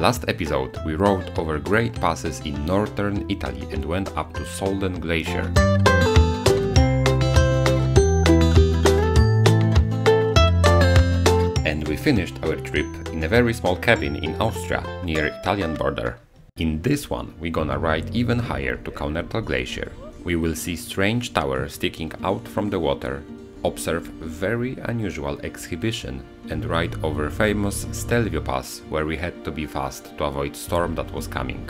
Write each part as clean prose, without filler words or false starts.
last episode we rode over great passes in northern Italy and went up to Solden Glacier. And we finished our trip in a very small cabin in Austria, near Italian border. In this one we're gonna ride even higher to Kaunertal Glacier. We will see strange tower sticking out from the water, observe very unusual exhibition and ride over famous Stelvio pass where we had to be fast to avoid storm that was coming.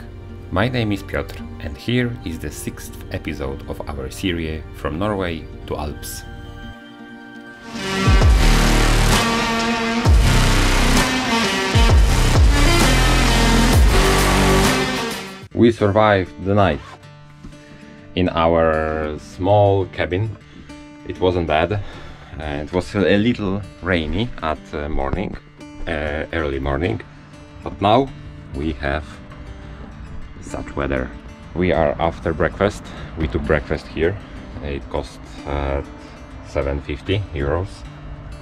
My name is Piotr and here is the 6th episode of our serie From Norway to Alps. We survived the night in our small cabin. It wasn't bad. It was a little rainy at early morning, but now we have such weather. We are after breakfast. We took breakfast here. It cost 750 euros,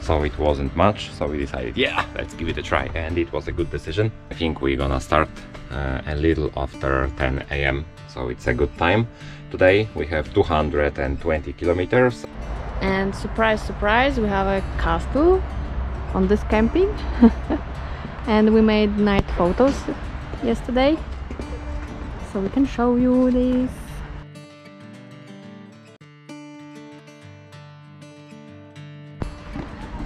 so it wasn't much, so we decided, yeah, let's give it a try, and it was a good decision. I think we're gonna start a little after 10 AM, so it's a good time. Today we have 220 kilometers. And surprise, surprise, we have a castle on this camping. And we made night photos yesterday, so we can show you this.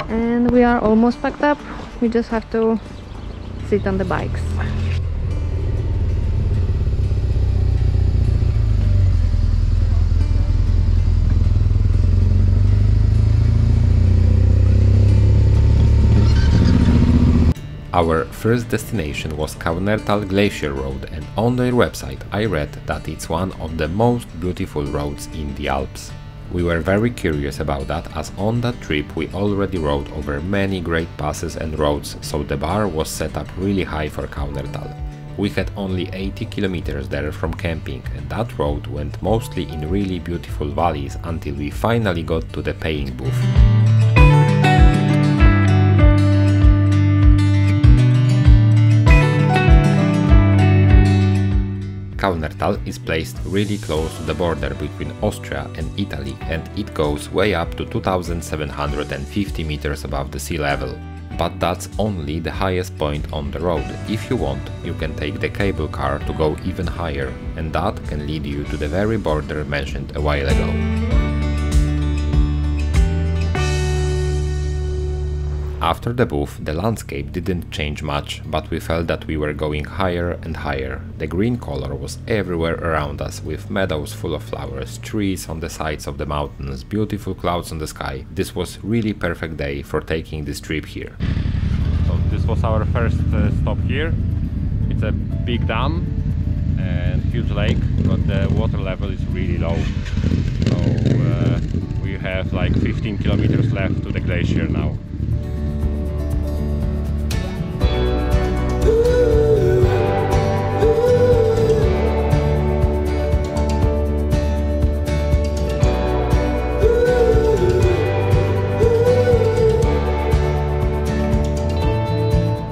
And we are almost packed up. We just have to sit on the bikes. Our first destination was Kaunertal Glacier Road, and on their website I read that it's one of the most beautiful roads in the Alps. We were very curious about that, as on that trip we already rode over many great passes and roads, so the bar was set up really high for Kaunertal. We had only 80 kilometers there from camping, and that road went mostly in really beautiful valleys until we finally got to the paying booth. Kaunertal is placed really close to the border between Austria and Italy, and it goes way up to 2750 meters above the sea level. But that's only the highest point on the road. If you want, you can take the cable car to go even higher, and that can lead you to the very border mentioned a while ago. After the booth, the landscape didn't change much, but we felt that we were going higher and higher. The green color was everywhere around us, with meadows full of flowers, trees on the sides of the mountains, beautiful clouds on the sky. This was really perfect day for taking this trip here. So this was our first stop here. It's a big dam and huge lake, but the water level is really low. So we have like 15 kilometers left to the glacier now.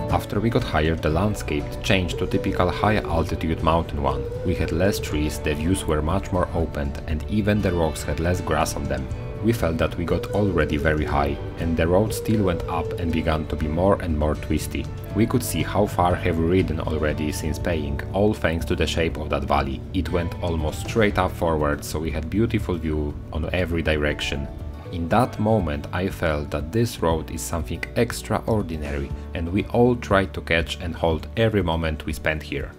After we got higher, the landscape changed to typical high altitude mountain one. We had less trees, the views were much more open, and even the rocks had less grass on them. We felt that we got already very high, and the road still went up and began to be more and more twisty. We could see how far have we ridden already since paying, all thanks to the shape of that valley. It went almost straight up forward, so we had beautiful view on every direction. In that moment I felt that this road is something extraordinary, and we all tried to catch and hold every moment we spent here.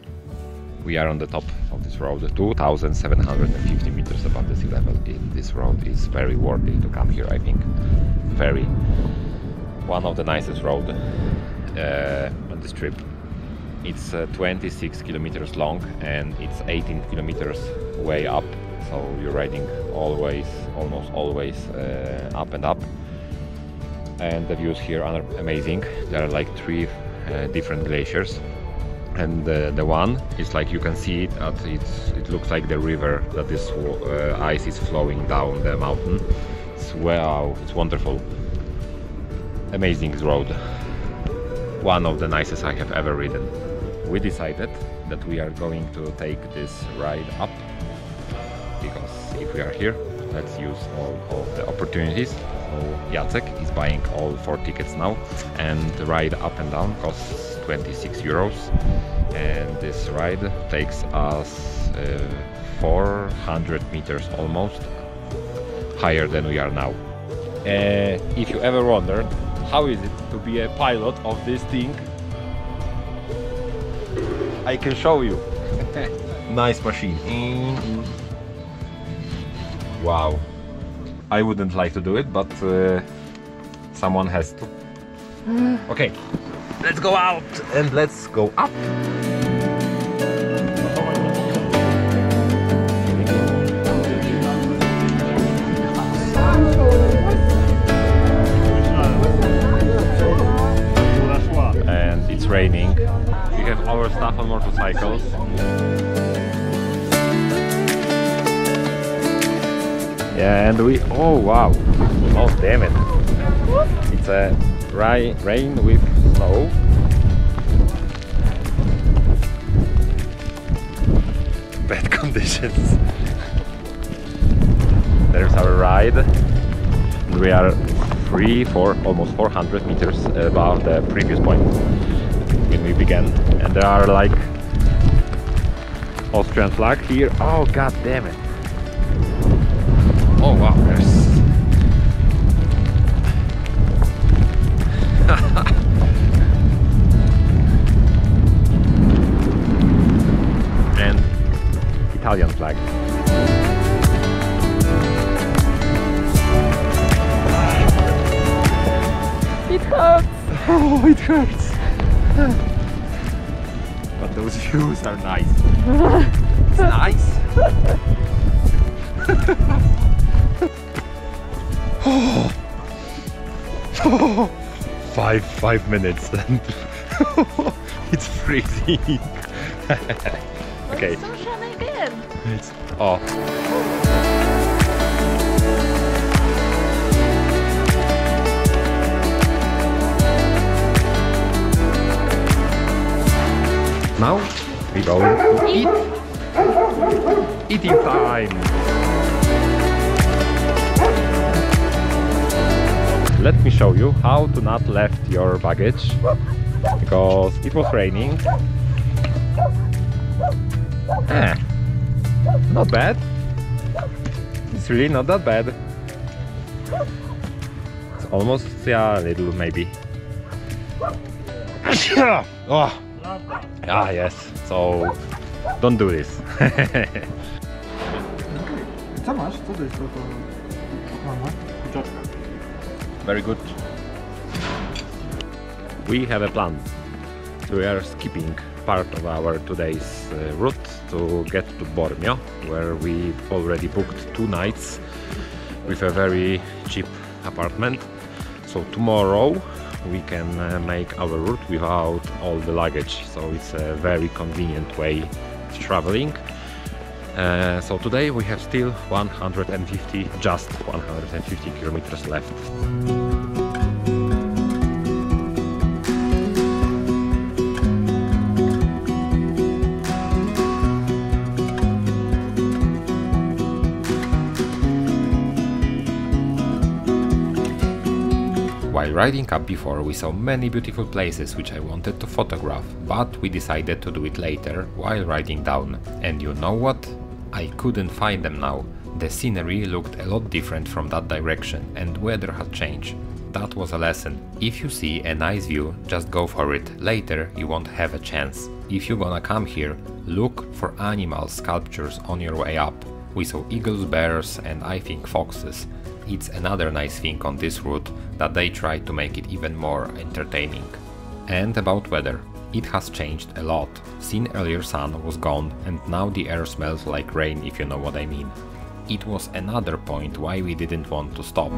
We are on the top of this road, 2750 meters above the sea level. This road is very worthy to come here, I think. Very. One of the nicest roads on this trip. It's 26 kilometers long and it's 18 kilometers way up. So you're riding almost always up and up, and the views here are amazing. There are like 3 different glaciers, and the one is like you can see it. It looks like the river that this ice is flowing down the mountain. Wow, it's wonderful, amazing road. One of the nicest I have ever ridden. we decided that we are going to take this ride up, because if we are here, let's use all of the opportunities. So Jacek is buying all 4 tickets now, and the ride up and down costs 26 euros, and this ride takes us 400 meters almost higher than we are now. If you ever wondered how is it to be a pilot of this thing, I can show you. Nice machine. Wow. I wouldn't like to do it, but someone has to. Okay, let's go out and let's go up. And it's raining. We have our stuff on motorcycles. Yeah, and we, oh wow, oh damn it, it's a rain with snow. Bad conditions. There's our ride, and we are almost 400 meters above the previous point when we began, and there are like Austrian flag here. Oh god damn it. Oh wow, there's and Italian flag. It hurts! Oh, it hurts! But those views are nice. It's nice! Oh, 5 minutes and it's freezing. Okay. It's so shiny again. It's off. Now we go to eat. Eating time. Let me show you how to not left your baggage, because it was raining. Not bad. It's really not that bad. It's almost, yeah, a little maybe. Oh. Ah yes, so don't do this. Co masz? Co to jest to? Mama? Kurczaczka. Very good. We have a plan. We are skipping part of our today's route to get to Bormio, where we already booked 2 nights with a very cheap apartment. So tomorrow we can make our route without all the luggage, so it's a very convenient way of traveling. So today we have still just 150 kilometers left. While riding up before, we saw many beautiful places which I wanted to photograph, but we decided to do it later while riding down. And you know what? I couldn't find them now. The scenery looked a lot different from that direction, and weather had changed. That was a lesson. If you see a nice view, just go for it. Later you won't have a chance. If you're gonna come here, look for animal sculptures on your way up. We saw eagles, bears, and I think foxes. It's another nice thing on this route, that they try to make it even more entertaining. And about weather. It has changed a lot. Seen earlier sun was gone, and now the air smells like rain, if you know what I mean. It was another point why we didn't want to stop.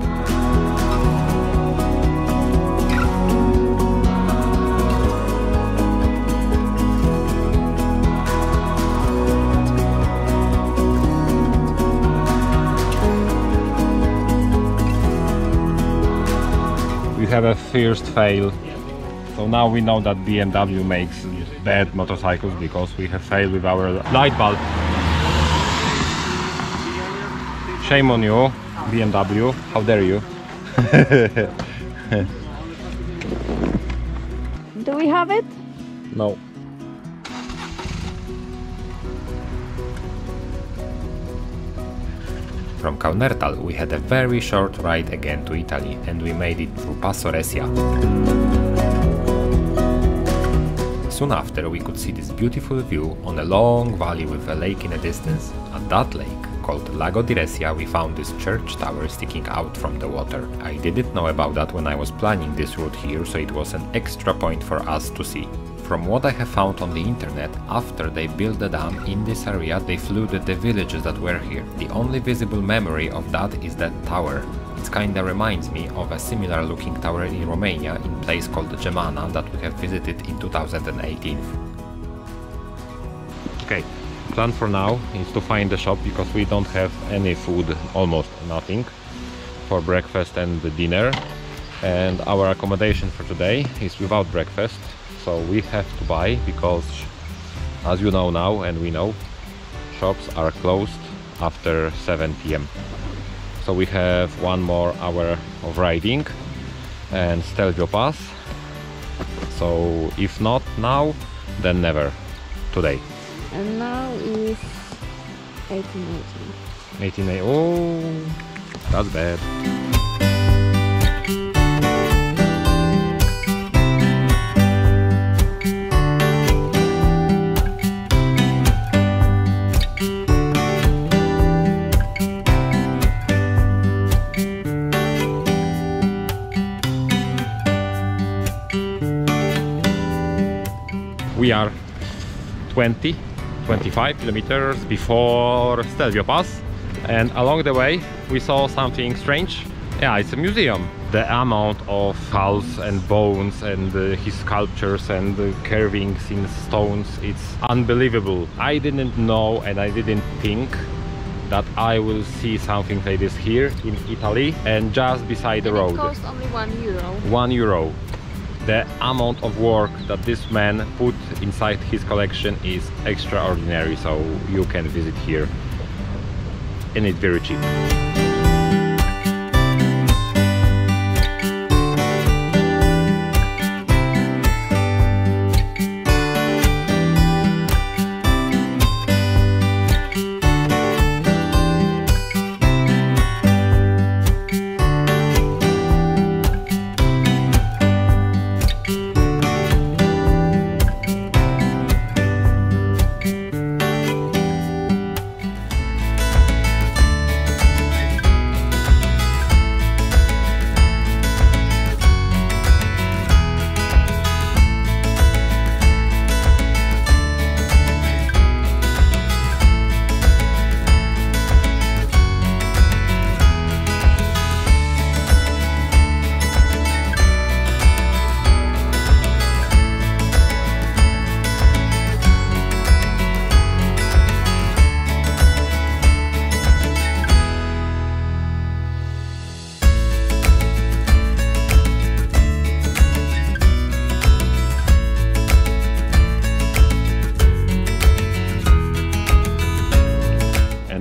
We have a first fail So now we know that BMW makes bad motorcycles because we have failed with our light bulb. Shame on you, BMW, how dare you. Do we have it? No. From Kaunertal we had a very short ride again to Italy and we made it through Passo Resia. Soon after we could see this beautiful view on a long valley with a lake in the distance. At that lake, called Lago di Resia, we found this church tower sticking out from the water. I didn't know about that when I was planning this route here, so it was an extra point for us to see. From what I have found on the internet, after they built the dam in this area, they flooded the villages that were here. The only visible memory of that is that tower. It kinda reminds me of a similar looking tower in Romania, in a place called Gemana, that we have visited in 2018. Okay, plan for now is to find the shop because we don't have any food, almost nothing, for breakfast and dinner. And our accommodation for today is without breakfast. So we have to buy because, as you know now and we know, shops are closed after 7 p.m. So we have 1 more hour of riding and Stelvio pass. So if not now, then never today. And now is 18:18. 18. Oh, that's bad. We are 25 kilometers before Stelvio Pass, and along the way we saw something strange. Yeah, it's a museum. The amount of skulls and bones and his sculptures and carvings in stones, it's unbelievable. I didn't know and I didn't think that I will see something like this here in Italy and just beside the road. It cost only €1. €1. The amount of work that this man put inside his collection is extraordinary, so you can visit here and it's very cheap.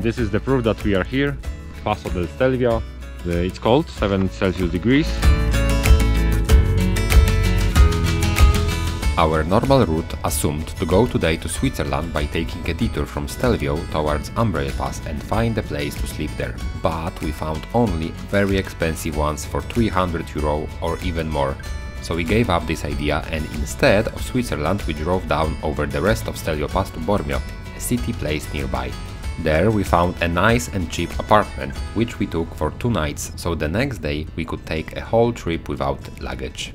This is the proof that we are here, Passo del Stelvio. It's cold, 7 Celsius degrees. Our normal route assumed to go today to Switzerland by taking a detour from Stelvio towards Umbrail Pass and find a place to sleep there, but we found only very expensive ones for €300 or even more. So we gave up this idea and instead of Switzerland we drove down over the rest of Stelvio Pass to Bormio, a city place nearby. There we found a nice and cheap apartment, which we took for 2 nights, so the next day we could take a whole trip without luggage.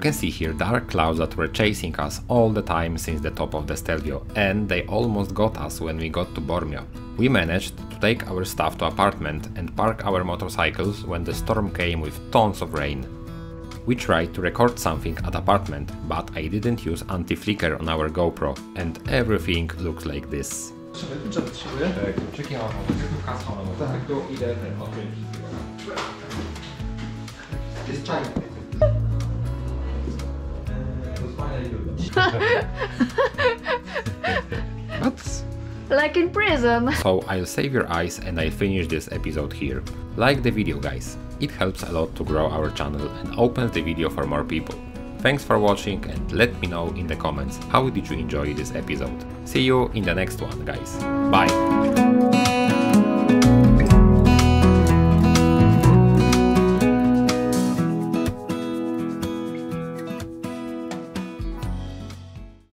You can see here dark clouds that were chasing us all the time since the top of the Stelvio, and they almost got us when we got to Bormio. We managed to take our stuff to apartment and park our motorcycles when the storm came with tons of rain. We tried to record something at apartment, but I didn't use anti-flicker on our GoPro and everything looks like this. What? Like in prison. So I'll save your eyes and I'll finish this episode here. Like the video, guys. It helps a lot to grow our channel and opens the video for more people. Thanks for watching and let me know in the comments how did you enjoy this episode. See you in the next one, guys. Bye!